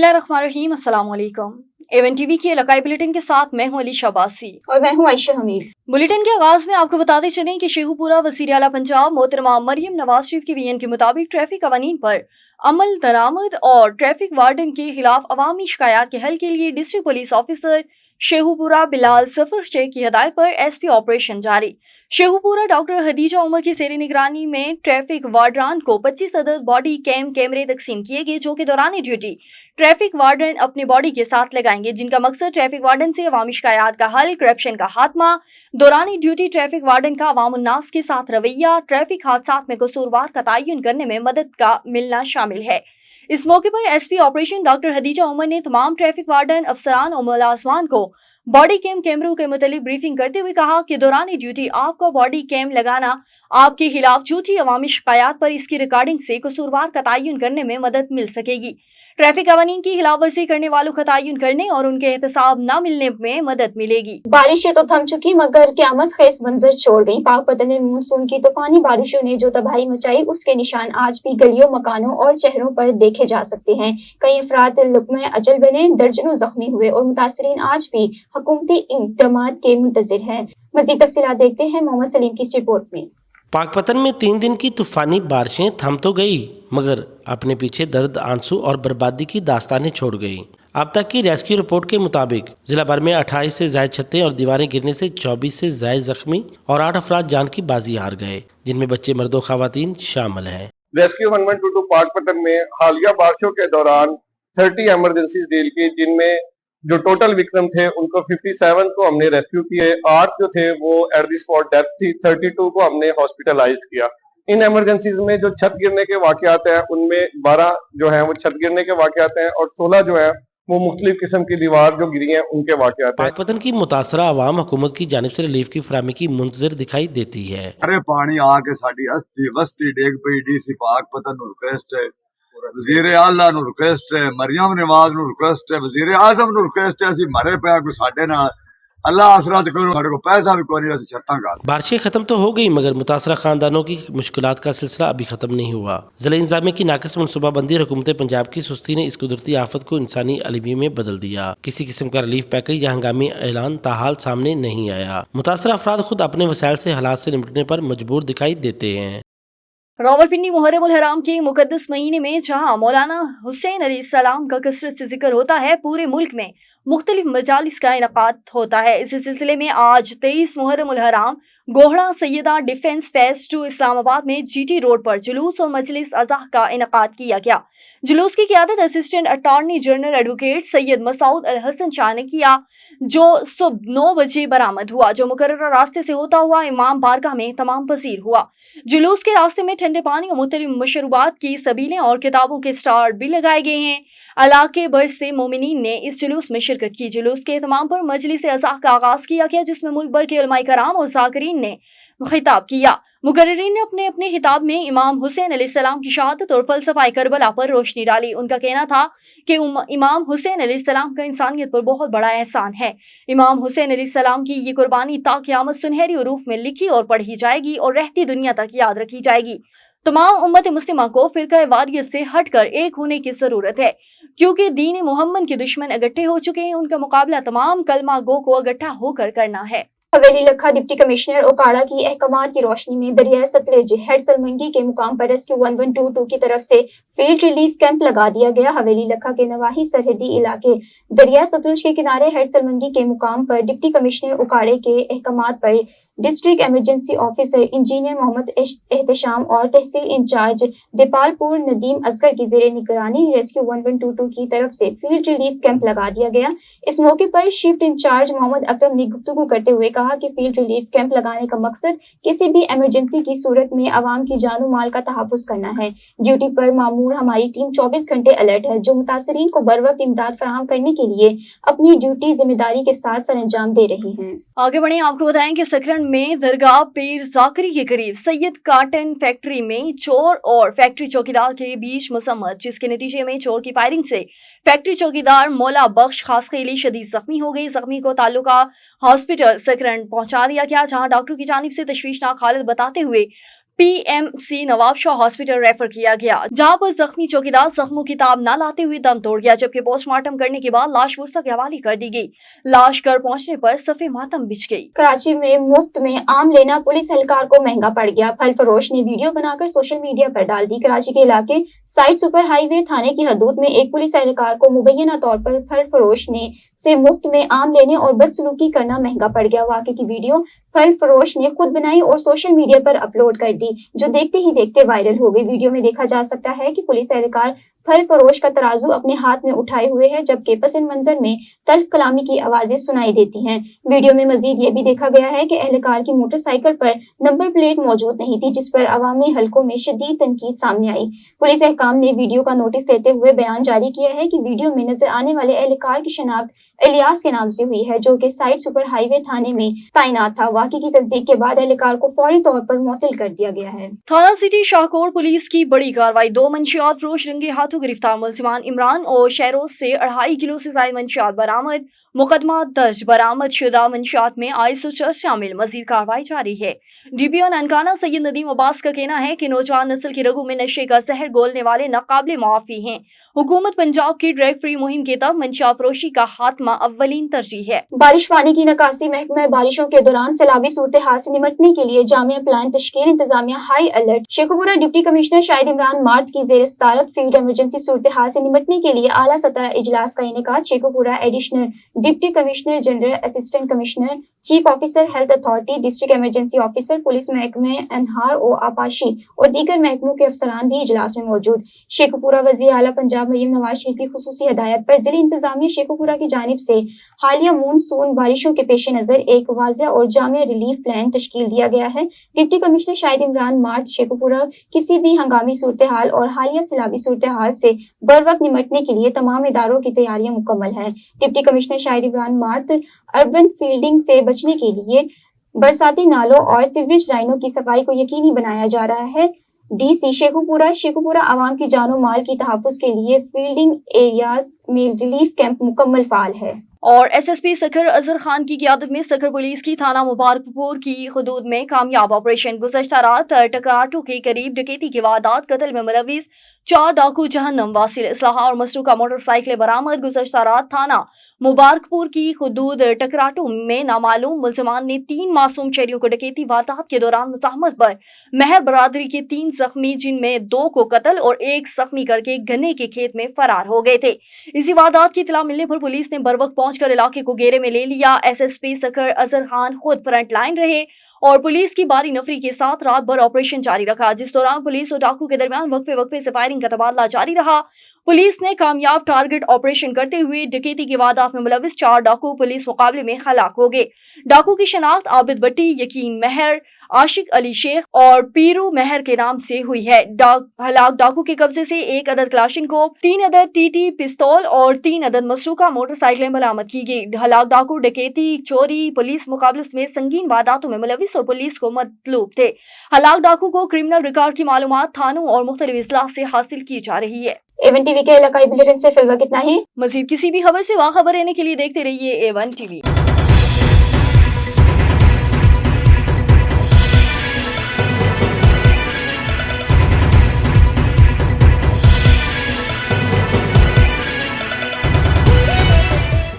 बिस्मिल्लाहिर्रहमानिर्रहीम, अस्सलाम वालेकुम। एवन टीवी के इलाकाई बुलेटिन के साथ मैं हूं अली शाबासी और मैं हूं आयशा हमीद। बुलेटिन के आगाज में आपको बताते चलें कि शेखुपुरा वज़ीर आला पंजाब मोहतरमा मरियम नवाज शरीफ के बयान के मुताबिक ट्रैफिक कवानीन पर अमल दरामद और ट्रैफिक वार्डन के खिलाफ अवामी शिकायत के हल के लिए district police officer Sheikhupura Bilal Safar Sheikh की हिदायत पर एसपी ऑपरेशन जारी। शेखुपुरा डॉक्टर हदीजा उमर की जेर निगरानी में ट्रैफिक वार्डरान को 25 अदद बॉडी कैमरे तकसीम किए गए, जो कि दौरान ड्यूटी ट्रैफिक वार्डन अपने बॉडी के साथ लगाएंगे, जिनका मकसद ट्रैफिक वार्डन से अवामी शिकायत का हल, करप्शन का खात्मा, दौरान ड्यूटी ट्रैफिक वार्डन का अवाम उन्नास के साथ रवैया, ट्रैफिक हादसात में कसूरवार का तयन करने में मदद का मिलना शामिल है। इस मौके पर एसपी ऑपरेशन डॉक्टर हदीजा उमर ने तमाम ट्रैफिक वार्डन अफसरान और मुलाजमान को बॉडी कैमरों के मुतालिक ब्रीफिंग करते हुए कहा कि दौरान ड्यूटी आपको बॉडी कैम लगाना आपके खिलाफ झूठी अवामी शिकायत पर इसकी रिकॉर्डिंग से कसूरवार का तयन करने में मदद मिल सकेगी। ट्रैफिक कवानीन की खिलाफवर्जी करने वालों का तयन करने और उनके एहतसाब न मिलने में मदद मिलेगी। बारिशें तो थम चुकी मगर क़यामत खेज मंजर छोड़ गई। पाकपतन में मानसून की तूफानी बारिशों ने जो तबाही मचाई, उसके निशान आज भी गलियों, मकानों और चेहरों पर देखे जा सकते हैं। कई अफराद लुक़्मे अजल बने, दर्जनों जख्मी हुए और मुतासरीन आज भी हुकूमती इक़दामात के मुंतज़िर हैं। मज़ीद तफसीलात देखते हैं मोहम्मद सलीम की इस रिपोर्ट में। पाकपतन में 3 दिन की तूफानी बारिशें थम तो गई मगर अपने पीछे दर्द, आंसू और बर्बादी की दास्तानें छोड़ गई। अब तक की रेस्क्यू रिपोर्ट के मुताबिक जिला भर में 28 से ज्यादा छतें और दीवारें गिरने से 24 से ज्यादा जख्मी और 8 अफराद जान की बाजी हार गए, जिनमें बच्चे, मर्द और खवातीन शामिल हैं। रेस्क्यू 1122 पाकपतन में हालिया बारिशों के दौरान 30 इमरजेंसी डील की, जिनमें जो टोटल विक्टिम थे उनको 57 को हमने रेस्क्यू किए, 8 जो थे वो एट द स्पॉट डेथ थी, 32 को हमने हॉस्पिटलाइज किया। इन इमरजेंसीज में जो छत गिरने के वाकयात हैं उनमें 12 जो हैं वो छत गिरने के वाकयात हैं और 16 जो है वो मुख्तलिफ किस्म की दीवार जो गिरी हैं उनके वाकयात हैं। पाकपतन की मुतासरा आवाम हुकूमत की जानिब से रिलीफ की फराहमी की मुंतजर दिखाई देती है। अरे पानी आके साडी अस्थि वस्ती डेग पई, डीसी पाकपतन नु रिक्वेस्ट है, वजीर आला नु रिक्वेस्ट है, मरियम नवाज नु रिक्वेस्ट है, वजीर आजम नु रिक्वेस्ट है, असी मरे पे कोई साडे नाल अल्लाह आसरा करो, हमारे को पैसा भी कोई नहीं, असी छत्तां गाल। बारिशें खत्म तो हो गई मगर मुतासरा खानदानों की मुश्किलात का सिलसिला अभी खत्म नहीं हुआ। जिला इंतजामिया की नाकिस मनसूबाबंदी और हुकूमत पंजाब की सुस्ती ने इस कुदरती आफत को इंसानी अलमी में बदल दिया। किसी किस्म का रिलीफ पैकेज या हंगामी ऐलान ताहाल सामने नहीं आया। मुतासरा अफराद खुद अपने वसाइल से हालात से निपटने पर मजबूर दिखाई देते हैं। रावलपिंडी मुहर्रम उल हराम के मुकद्दस महीने में जहां मौलाना हुसैन अलैहिस्सलाम का कसरत से जिक्र होता है, पूरे मुल्क में मुख्तलिफ मजालिस का इनकाद होता है। इसी सिलसिले में आज 23 मुहर्रम उल हराम गोहड़ा सैयदा डिफेंस फेस्ट 2 इस्लामाबाद में जीटी रोड पर जुलूस और मजलिस अज़ा का इनकाद किया गया। जुलूस की क़ियादत assistant attorney general advocate Syed Masood al Hasan Shah ने किया, जो सुबह 9 बजे बरामद हुआ, जो मुकर्रर रास्ते से होता हुआ इमाम बारगाह में तमाम पसीर हुआ। जुलूस के रास्ते में ठंडे पानी और मुख्तलिफ मशरूबात की सबीलें और किताबों के स्टॉल भी लगाए गए हैं। इलाके भर से मोमिनीन ने इस जुलूस में शिरकत की। जुलूस के एहतमाम पर मजलिस अज़ा का आगाज किया गया, जिसमें मुल्क भर के उलमाए कराम और ज़ाकिरीन ने खिताब किया। मुकर्रिरीन ने अपने अपने खिताब में इमाम हुसैन अलैहिस्सलाम की शहादत और फलसफा करबला पर रोशनी डाली। उनका कहना था कि इमाम हुसैन अलैहिस्सलाम का इंसानियत पर बहुत बड़ा एहसान है। इमाम हुसैन अलैहिस्सलाम की ये कुर्बानी ता क़यामत सुनहरी उरूफ में लिखी और पढ़ी जाएगी और रहती दुनिया तक याद रखी जाएगी। तमाम उम्मत मुस्लिमा को फिरका वारियत से हटकर एक होने की जरूरत है, क्योंकि दीन मोहम्मद के दुश्मन इकट्ठे हो चुके हैं। उनका मुकाबला तमाम कलमा गो को इकट्ठा होकर करना है। हवेली लखा डिप्टी कमिश्नर ओकाड़ा की अहकामात की रोशनी में दरिया सतलज हेडसलमंगी के मुकाम पर रेस्क्यू 1122 की तरफ से फील्ड रिलीफ कैंप लगा दिया गया। हवेली लखा के नवाही सरहदी इलाके दरिया सतलज के किनारे हेडसलमंगी के मुकाम पर डिप्टी कमिश्नर ओकाड़े के अहकामात पर district emergency officer engineer Muhammad Ehtesham और तहसील इंचार्ज दीपालपुर नदीम असगर की जेर निगरानी रेस्क्यू 1122 की तरफ से फील्ड रिलीफ कैंप लगा दिया गया। इस मौके पर शिफ्ट इंचार्ज मोहम्मद अकरम ने गुफ्तगू करते हुए कहा कि फील्ड रिलीफ कैंप लगाने का मकसद किसी भी इमरजेंसी की सूरत में आवाम की जानो माल का तहफ़्फ़ुज़ करना है। ड्यूटी पर मामूर हमारी टीम 24 घंटे अलर्ट है, जो मुतासरीन को बर वक्त इमदाद फराहम करने के लिए अपनी ड्यूटी जिम्मेदारी के साथ सर अंजाम दे रही हैं। आगे बढ़े, आपको बताएं कि सकरन में दरगाह पीर जाकरी के करीब सैयद काटन फैक्ट्री में चोर और फैक्ट्री चौकीदार के बीच मुसम्मत, जिसके नतीजे में चोर की फायरिंग से फैक्ट्री चौकीदार मौला बख्श खास खेली शदीद जख्मी हो गई। जख्मी को ताल्लुका हॉस्पिटल सकरन पहुंचा दिया गया, जहां डॉक्टर की जानिब से तशवीशनाक हालत बताते हुए PMC Nawab Shah hospital refer किया गया, जहां पर जख्मी चौकीदार जख्मों की ताब न लाते हुए दम तोड़ गया, जबकि पोस्टमार्टम करने के बाद लाश वर्षा के हवाले कर दी गई। लाश घर पहुंचने पर सफे मातम बिछ गई। कराची में मुफ्त में आम लेना पुलिस एहलकार को महंगा पड़ गया। फल फरोश ने वीडियो बनाकर सोशल मीडिया पर डाल दी। कराची के इलाके साइड सुपर हाईवे थाने की हदूद में एक पुलिस एहलकार को मुबैना तौर पर फल फरोश ने से मुफ्त में आम लेने और बदसलूकी करना महंगा पड़ गया। वाकई की वीडियो फल फरोश ने खुद बनाई और सोशल मीडिया पर अपलोड कर दी, जो देखते ही देखते वायरल हो गई। वीडियो में देखा जा सकता है कि पुलिस एहलकार फल फरोश का तराजू अपने हाथ में उठाए हुए है, जबकि पसिन मंजर में तल्ख कलामी की आवाजें सुनाई देती हैं। वीडियो में मजीद ये भी देखा गया है कि एहलकार की मोटरसाइकिल पर नंबर प्लेट मौजूद नहीं थी, जिस पर अवामी हलकों में शदीद तनकीद सामने आई। पुलिस अहकाम ने वीडियो का नोटिस लेते हुए बयान जारी किया है कि वीडियो में नजर आने वाले एहलकार की शनाख्त इलियास के नाम से हुई है, जो कि साइड सुपर हाईवे थाने में तैनात था। वाकई की तस्दीक के बाद एहलकार को फौरी तौर पर मुअत्तल कर दिया गया है। थाना सिटी शाहकोट पुलिस की बड़ी कार्रवाई, 2 मंशियात फरोश रंगे हाथों गिरफ्तार। मुलजिमान इमरान और शहरोज से 2.5 किलो से ज्यादा मंशियात बरामद। मुकदमा दर्ज, बरामद शुदा मंशियात में आइस और चर्च शामिल। मजीद कार्रवाई जारी है। DPO ननकाना सैयद नदीम अब्बास का कहना है कि नौजवान नस्ल की रगों में नशे का जहर घोलने वाले नाकाबिले मुआफी हैं। हुकूमत पंजाब की ड्रग फ्री मुहिम के तहत मंशियात फरोशी का खात्मा अव्वलीन तरजीह है। बारिश पानी की निकासी महकमा बारिशों के दौरान सैलाबी सूरत हाल से निमटने के लिए जामिया प्लान तश्कील, इंतजामिया high alert. Sheikhupura deputy commissioner Shahid Imran मार्च की जेर सदारत फील्ड इमरजेंसी सूरत हाल से निमटने के लिए आला सतह इजलास का इनेकाद। Sheikhupura additional deputy commissioner general, assistant commissioner, chief officer health authority, district emergency officer, police महकमे, एनहार और आपाशी और दीगर महकमों के अफसरान भी इजलास में मौजूद। शेखुपुरा वज़ीर आला पंजाब मरीम नवाज शरीफ की खुसूसी हदायत पर जिले इंतजामिया शेखुपुरा की जानिब से हालिया मानसून बारिशों के पेश नजर एक वाज़ेह और जामिया रिलीफ प्लान तश्कील दिया गया है। डिप्टी कमिश्नर शाहिद इमरान मार्च शेखुपुरा किसी भी हंगामी सूरत हाल और हालिया सैलाबी सूरत हाल से बर वक्त निमटने के लिए तमाम इदारों की तैयारियां मुकम्मल हैं। डिप्टी कमिश्नर शाहिद इमरान मार्च अर्बन फील्डिंग से बचने के लिए बरसाती नालों और सीवरेज लाइनों की सफाई को यकीनी बनाया जा रहा है। DC शेखुपुरा आवाम की जानो माल की तहफ़्फ़ुज़ के लिए फील्डिंग एरियाज में रिलीफ कैंप मुकम्मल फाल है। और SSP सखर अजहर खान की क़ियादत में सखर पुलिस की थाना मुबारकपुर की हुदूद में कामयाब ऑपरेशन। गुज़श्ता रात टकराटू के करीब डकैती की वारदात, कत्ल में मुलविस 4 डाकू जहन्नम वासिल, इसलाहा और मसरूका मोटरसाइकिलें बरामद। गुज़श्ता रात थाना मुबारकपुर की हुदूद टकराटू में नामालूम मुलजमान ने 3 मासूम शहरियों को डकैती वारदात के दौरान मुज़ाहमत पर महर बरादरी के 3 जख्मी, जिनमें 2 को कत्ल और 1 जख्मी करके गन्ने के खेत में फरार हो गए थे। इसी वारदात की इत्तला मिलने पर पुलिस ने बर वक्त पहुंचकर इलाके को घेरे में ले लिया। SSP सखर अजहर खान खुद फ्रंट लाइन रहे और पुलिस की बारी नफरी के साथ रात भर ऑपरेशन जारी रखा, जिस दौरान पुलिस और डाकू के दरमियान वक्फे से फायरिंग का तबादला जारी रहा। पुलिस ने कामयाब टारगेट ऑपरेशन करते हुए डकैती की वारदात में मुलविस 4 डाकू पुलिस मुकाबले में हलाक हो गए। डाकू की शनाख्त आबिद भट्टी, यकीन महर, आशिक अली शेख और पीरू महर के नाम से हुई है। हलाक डाकू के कब्जे से 1 अदद क्लाशिनकोव, 3 अदद TT पिस्तौल और 3 अदद मसरूका मोटरसाइकिलें बरामद की गई। हलाक डाकू डकैती, चोरी, पुलिस मुकाबले समेत संगीन वारदातों में मुलविस और पुलिस को मतलूब थे। हलाक डाकू को क्रिमिनल रिकॉर्ड की मालूमात थानों और मुख्तलिफ इजलास से हासिल की जा रही है। A1 TV के इलाकाई बुलेटिन से फिलहाल इतना ही। मजीद किसी भी खबर से बाखबर रहने के लिए देखते रहिए A1 TV।